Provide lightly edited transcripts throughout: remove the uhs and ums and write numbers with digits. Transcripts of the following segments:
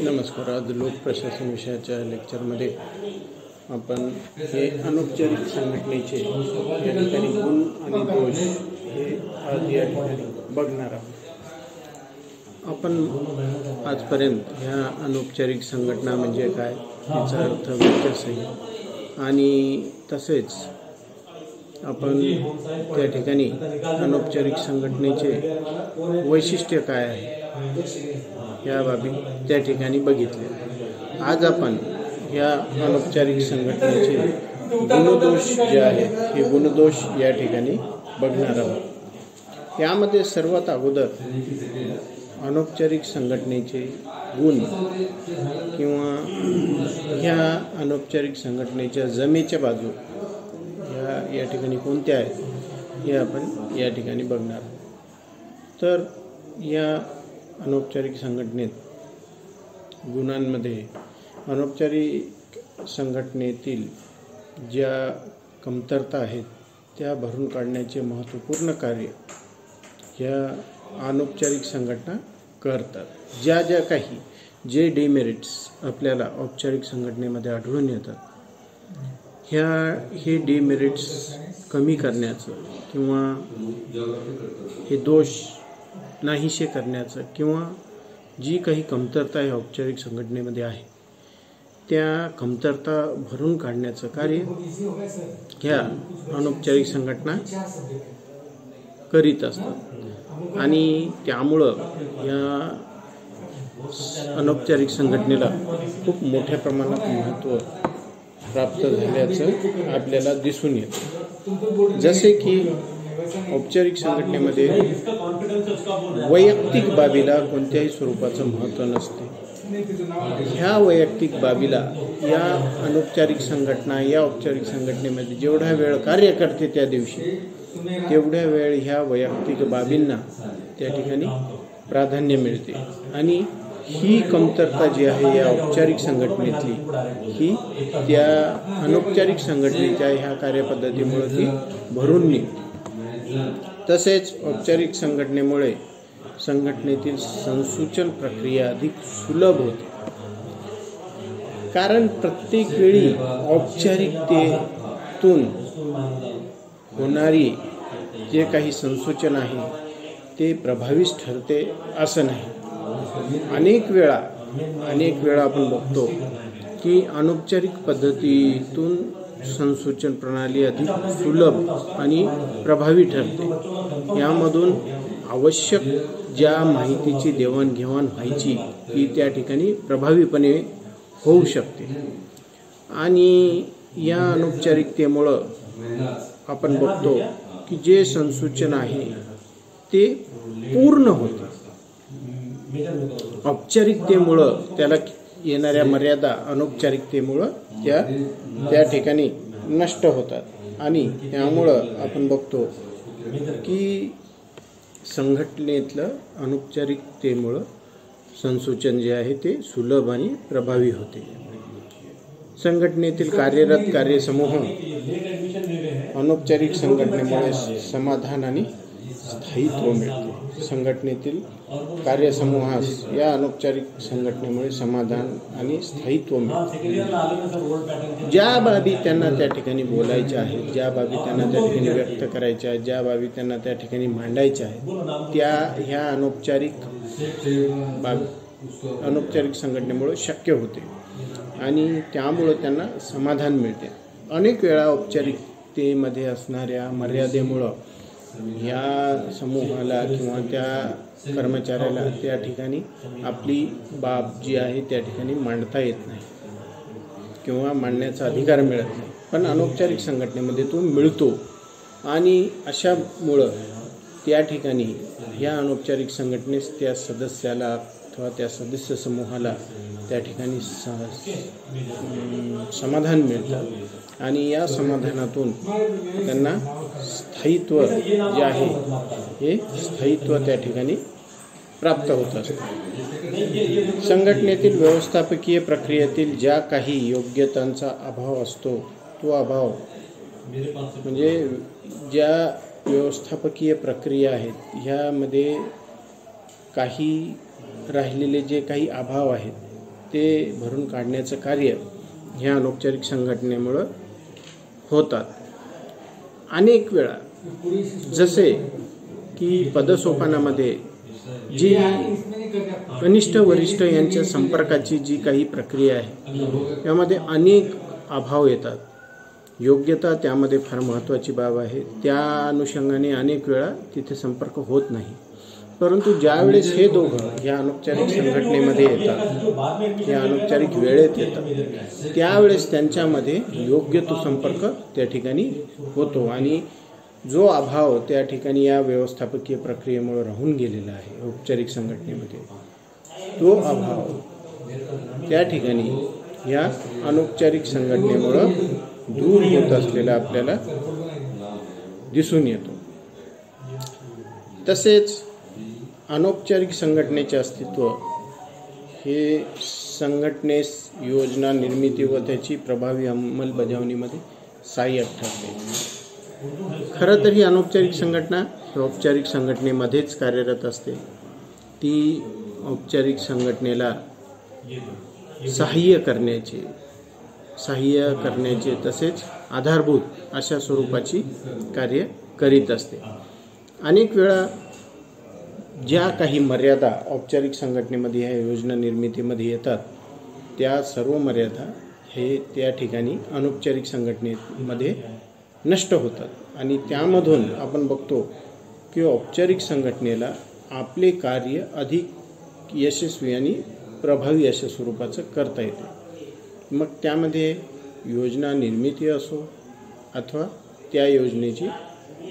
नमस्कार. आज लोकप्रशासन विषयाच्या लेक्चरमध्ये आपण हे अनौपचारिक संघटनेचे या ठिकाणी गुण आणि दोष हे आज या ठिकाणी बघणार आहोत. आपण आजपर्यंत ह्या अनौपचारिक संघटना म्हणजे काय, त्याचा अर्थ व्यत्यास आहे आणि तसेच आपण त्या ठिकाणी अनौपचारिक संघटनेचे वैशिष्ट्य काय आहे या बाबी त्या ठिकाणी बघितले. आज आपण या अनौपचारिक संघटनेचे गुणदोष जे आहेत हे गुणदोष या ठिकाणी बघणार आहोत. यामध्ये सर्वात अगोदर अनौपचारिक संघटनेचे गुण किंवा ह्या अनौपचारिक संघटनेच्या जमेच्या बाजू या ठिकाणी कोणत्या आहेत हे आपण या ठिकाणी बघणार आहोत. तर या अनौपचारिक संघटनेत गुणांमध्ये अनौपचारिक संघटनेतील ज्या कमतरता आहेत त्या भरून काढण्याचे महत्त्वपूर्ण कार्य या अनौपचारिक संघटना करतात. ज्या काही जे डिमेरिट्स आपल्याला औपचारिक संघटनेमध्ये आढळून येतात हे डिमेरिट्स कमी करण्याचं किंवा हे दोष नाहीसे करण्याचं किंवा जी काही कमतरता या औपचारिक संघटनेमध्ये आहे त्या कमतरता भरून काढण्याचं कार्य ह्या अनौपचारिक संघटना करीत असतात आणि त्यामुळं या अनौपचारिक संघटनेला खूप मोठ्या प्रमाणात महत्त्व प्राप्त झाल्याचं आपल्याला दिसून येतं. जसे की औपचारिक संघटनेमध्ये वैयक्तिक बाबीला कोणत्याही स्वरूपाचं महत्त्व नसते. ह्या वैयक्तिक बाबीला या अनौपचारिक संघटना या औपचारिक संघटनेमध्ये जेवढा वेळ कार्य करते त्या दिवशी तेवढ्या वेळ ह्या वैयक्तिक बाबींना त्या ठिकाणी प्राधान्य मिळते आणि ही कमतरता जी आहे या औपचारिक संघटनेतली ही त्या अनौपचारिक संघटनेच्या ह्या कार्यपद्धतीमुळे ती भरून निघते. तसेच औपचारिक संघटनेमुळे संघटनेतील संसूचन प्रक्रिया अधिक सुलभ होते. कारण प्रत्येक वेळी औपचारिकतेतून होणारी जे काही संसूचन आहे ते प्रभावीच ठरते असं नाही. अनेक वेळा आपण बघतो की अनौपचारिक पद्धतीतून संसूचन प्रणाली अधिक सुलभ आणि प्रभावी ठरते. यामधून आवश्यक ज्या माहितीची देवाणघेवाण व्हायची ती त्या ठिकाणी प्रभावीपणे होऊ शकते आणि या अनौपचारिकतेमुळं आपण बघतो की जे संसूचन आहे ते पूर्ण होते. औपचारिकतेमुळं त्याला येणाऱ्या मर्यादा अनौपचारिकतेमुळं त्या ठिकाणी नष्ट होतात आणि त्यामुळं आपण बघतो की संघटनेतलं अनौपचारिकतेमुळं संसूचन जे आहे ते सुलभ आणि प्रभावी होते. संघटनेतील कार्यरत कार्यसमूह अनौपचारिक संघटनेमुळे समाधान आणि स्थायित्व मिळते. संघटनेतील कार्यसमूहास या अनौपचारिक संघटनेमुळे समाधान आणि स्थायित्व मिळते. ज्या बाबी त्यांना त्या ठिकाणी बोलायच्या आहेत, ज्या बाबी त्यांना त्या ठिकाणी व्यक्त करायच्या आहेत, ज्या बाबी त्यांना त्या ठिकाणी मांडायच्या आहेत त्या ह्या अनौपचारिक संघटनेमुळे शक्य होते आणि त्यामुळं त्यांना समाधान मिळते. अनेक वेळा औपचारिकतेमध्ये असणाऱ्या मर्यादेमुळं या समूहाला किंवा त्या कर्मचाऱ्याला त्या ठिकाणी आपली बाब जी आहे त्या ठिकाणी मांडता येत नाही किंवा मांडण्याचा अधिकार मिळत नाही. पण अनौपचारिक संघटनेमध्ये तो मिळतो आणि अशामुळं त्या ठिकाणी या अनौपचारिक संघटनेस त्या सदस्याला अथवा त्या सदस्य समूहाला त्या ठिकाणी समाधान मिळतं आणि या समाधानातून त्यांना स्थायित्व जे आहे हे स्थायित्व त्या ठिकाणी प्राप्त होत असते. संघटनेतील व्यवस्थापकीय प्रक्रियेतील ज्या काही योग्यतांचा अभाव असतो तो अभाव म्हणजे ज्या व्यवस्थापकीय प्रक्रिया आहेत ह्यामध्ये काही राहिलेले जे काही अभाव आहेत ते भरून काढण्याचं कार्य ह्या अनौपचारिक संघटनेमुळं होतात. अनेक वेळा जसे की पदसोपानामध्ये जी कनिष्ठ वरिष्ठ यांच्या संपर्काची जी काही प्रक्रिया आहे त्यामध्ये अनेक अभाव येतात. योग्यता त्यामध्ये फार महत्त्वाची बाब आहे. त्या अनुषंगाने अनेक वेळा तिथे संपर्क होत नाही. परंतु ज्यावेळेस हे दोघं या अनौपचारिक संघटनेमध्ये येतात, या अनौपचारिक वेळेत येतात, त्यावेळेस त्यांच्यामध्ये योग्य तो संपर्क त्या ठिकाणी होतो आणि जो अभाव त्या ठिकाणी या व्यवस्थापकीय प्रक्रियेमुळे राहून गेलेला आहे औपचारिक संघटनेमध्ये, तो अभाव त्या ठिकाणी या अनौपचारिक संघटनेमुळं दूर होत असलेला आपल्याला दिसून येतो. तसेच अनौपचारिक संघटनेचे अस्तित्व हे संघटनेस योजना निर्मिती व त्याची प्रभावी अंमलबजावणीमध्ये सहाय्यक ठरते. खरं तर ही अनौपचारिक संघटना औपचारिक संघटनेमध्येच कार्यरत असते. ती औपचारिक संघटनेला सहाय्य करण्याचे तसेच आधारभूत अशा स्वरूपाची कार्य करीत असते. अनेक वेळा ज्या काही मर्यादा औपचारिक संघटनेमध्ये ह्या योजना निर्मितीमध्ये येतात त्या सर्व मर्यादा हे त्या ठिकाणी अनौपचारिक संघटनेमध्ये नष्ट होतात आणि त्यामधून आपण बघतो की औपचारिक संघटनेला आपले कार्य अधिक यशस्वी आणि प्रभावी अशा स्वरूपाचं करता येते. मग त्यामध्ये योजना निर्मिती असो अथवा त्या योजनेची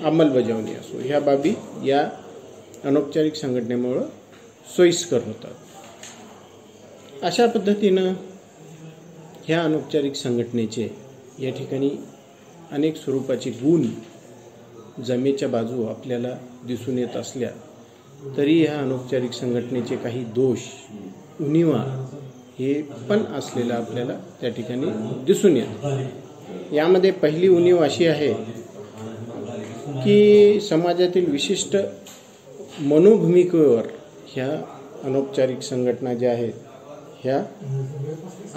अंमलबजावणी असो, ह्या बाबी या अनौपचारिक संघटनेमुळं सोयीस्कर होतात. अशा पद्धतीनं ह्या अनौपचारिक संघटनेचे या ठिकाणी अनेक स्वरूपाचे गुण जमेच्या बाजू आपल्याला दिसून येत असल्या तरी ह्या अनौपचारिक संघटनेचे काही दोष, उणिवा हे पण असलेलं आपल्याला त्या ठिकाणी दिसून येतं. यामध्ये पहिली उणीव अशी आहे की समाजातील विशिष्ट मनोभूमिकेवर ह्या अनौपचारिक संघटना ज्या आहेत ह्या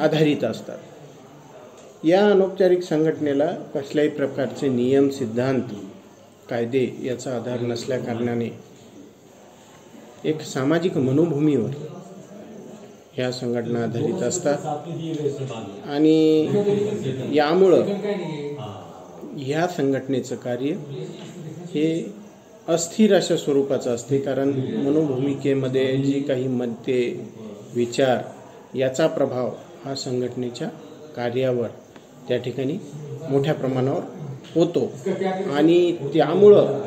आधारित असतात. या अनौपचारिक संघटनेला कसल्याही प्रकारचे नियम, सिद्धांत, कायदे याचा आधार नसल्या कारणाने एक सामाजिक मनोभूमीवर ह्या संघटना आधारित असतात आणि यामुळं ह्या संघटनेचं कार्य हे अस्थिर अशा स्वरूपाचं असते. कारण मनोभूमिकेमध्ये जी काही मते, विचार याचा प्रभाव हा संघटनेच्या कार्यावर त्या ठिकाणी मोठ्या प्रमाणावर होतो आणि त्यामुळं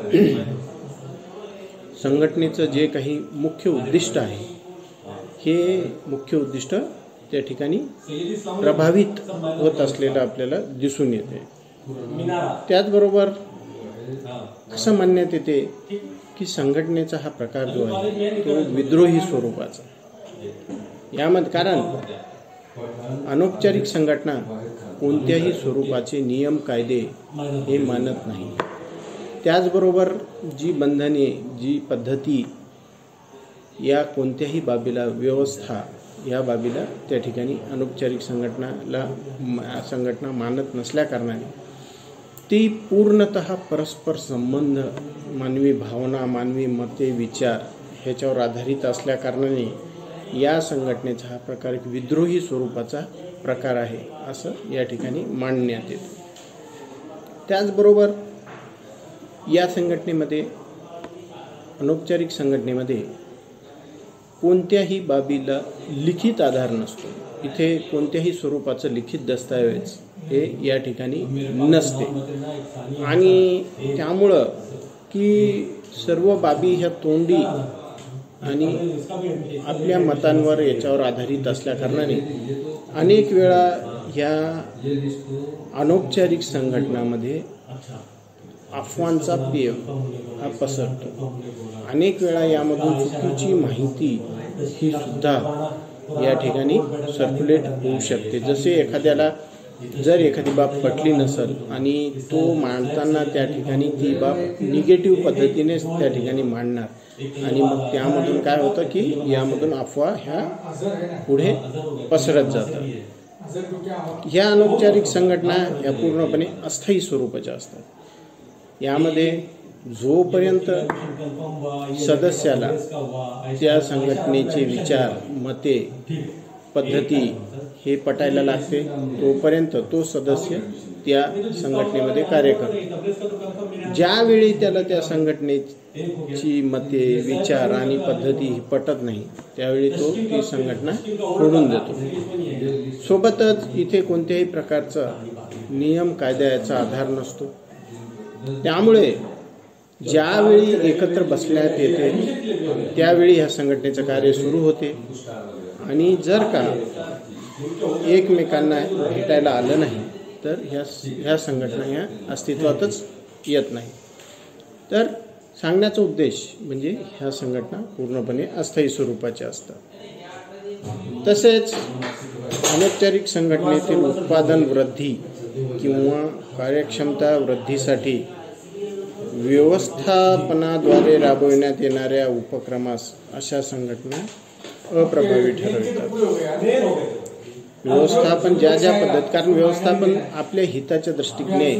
संघटनेचं जे काही मुख्य उद्दिष्ट आहे हे मुख्य उद्दिष्ट त्या ठिकाणी प्रभावित होत असलेलं आपल्याला दिसून येते. त्याचबरोबर असं मानण्यात येते की संघटनेचा हा प्रकार जो आहे तो विद्रोही स्वरूपाचा. यामध्ये कारण अनौपचारिक संघटना कोणत्याही स्वरूपाचे नियम, कायदे हे मानत नाही. त्याचबरोबर जी बंधने, जी पद्धती या कोणत्याही बाबीला, व्यवस्था या बाबीला त्या ठिकाणी अनौपचारिक संघटना मानत नसल्या कारणाने ती पूर्णतः परस्पर संबंध, मानवी भावना, मानवी मते, विचार ह्याच्यावर आधारित असल्या कारणाने या संघटनेचा हा प्रकार एक विद्रोही स्वरूपाचा प्रकार आहे असं या ठिकाणी मांडण्यात येतं. त्याचबरोबर या संघटनेमध्ये, अनौपचारिक संघटनेमध्ये कोणत्याही बाबीला लिखित आधार नसतो. इथे कोणत्याही स्वरूपाचं लिखित दस्तऐवज हे या ठिकाणी नसते आणि त्यामुळं की सर्व बाबी ह्या तोंडी आणि आपल्या मतांवर याच्यावर आधारित असल्या कारणाने अनेक वेळा ह्या अनौपचारिक संघटनामध्ये अफवांचा पेय हा पसरतो. अनेक वेळा यामधून चुकीची माहिती ही सुद्धा या ठिकाणी सर्क्युलेट होऊ शकते. जसे एखाद्याला जर एखादी बाब पटली नसेल आणि तो मांडताना त्या ठिकाणी ती बाब निगेटिव्ह पद्धतीनेच त्या ठिकाणी मांडणार आणि मग त्यामधून काय होतं की यामधून अफवा ह्या पुढे पसरत जातात। ह्या अनौपचारिक संघटना या पूर्णपणे अस्थायी स्वरूपाच्या असतात। यामध्ये जोपर्यंत सदस्याला त्या संघटनेचे विचार, मते, पद्धती हे पटायला लागते तोपर्यंत तो सदस्य त्या संघटनेमध्ये कार्य करतो। ज्यावेळी त्याला त्या संघटनेची मते, विचार आणि पद्धती पटत नाही त्यावेळी तो ती संघटना सोडून देतो। सोबतच इथे कोणत्याही प्रकारचा नियम कायद्याचा आधार नसतो। त्यामुळे ज्यावेळी एकत्र बसण्यात येते त्यावेळी ह्या संघटनेचं कार्य सुरू होते आणि जर का एकमेकांना भेटायला आलं नाही तर ह्या संघटना ह्या अस्तित्वातच येत नाही। तर सांगण्याचा उद्देश म्हणजे ह्या संघटना पूर्णपणे अस्थायी स्वरूपाच्या असतात। तसेच अनौपचारिक संघटनेतील उत्पादन वृद्धी किंवा कार्यक्षमता वृद्धीसाठी व्यवस्थापनाद्वारे राबविण्यात येणाऱ्या उपक्रमास अशा संघटना अप्रभावी ठरवितात। व्यवस्थापन ज्या पद्धत, कारण व्यवस्थापन आपल्या हिताच्या दृष्टीने,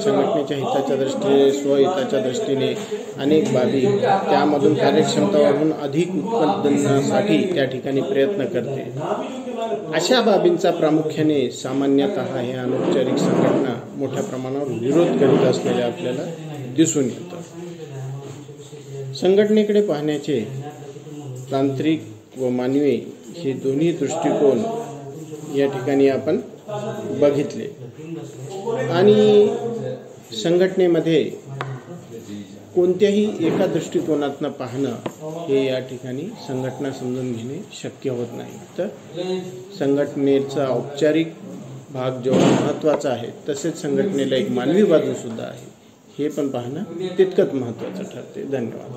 संघटनेच्या हिताच्या दृष्टीने, स्वहिताच्या दृष्टीने अनेक बाबी त्यामधून कार्यक्षमता वाढवून अधिक उत्पादनासाठी त्या ठिकाणी प्रयत्न करते। अशा बाबींचा प्रामुख्याने सामान्यतः हे अनौपचारिक संघटना मोठ्या प्रमाणावर विरोध करीत असलेले आपल्याला दिसून येतं। संघटनेकडे पाहण्याचे तांत्रिक व मानवी हे दोन्ही दृष्टिकोन या ठिकाणी आपण बघितले आणि संघटनेमध्ये कोणत्याही एका दृष्टिकोनातून पाहणं हे या ठिकाणी संघटना समजून घेणे शक्य होत नाही। तर संघटनेचा औपचारिक भाग जेवढा महत्त्वाचा आहे तसेच संघटनेला एक मानवी बाजू सुद्धा आहे हे पण पाहणं तितकंच महत्त्वाचं ठरते। धन्यवाद।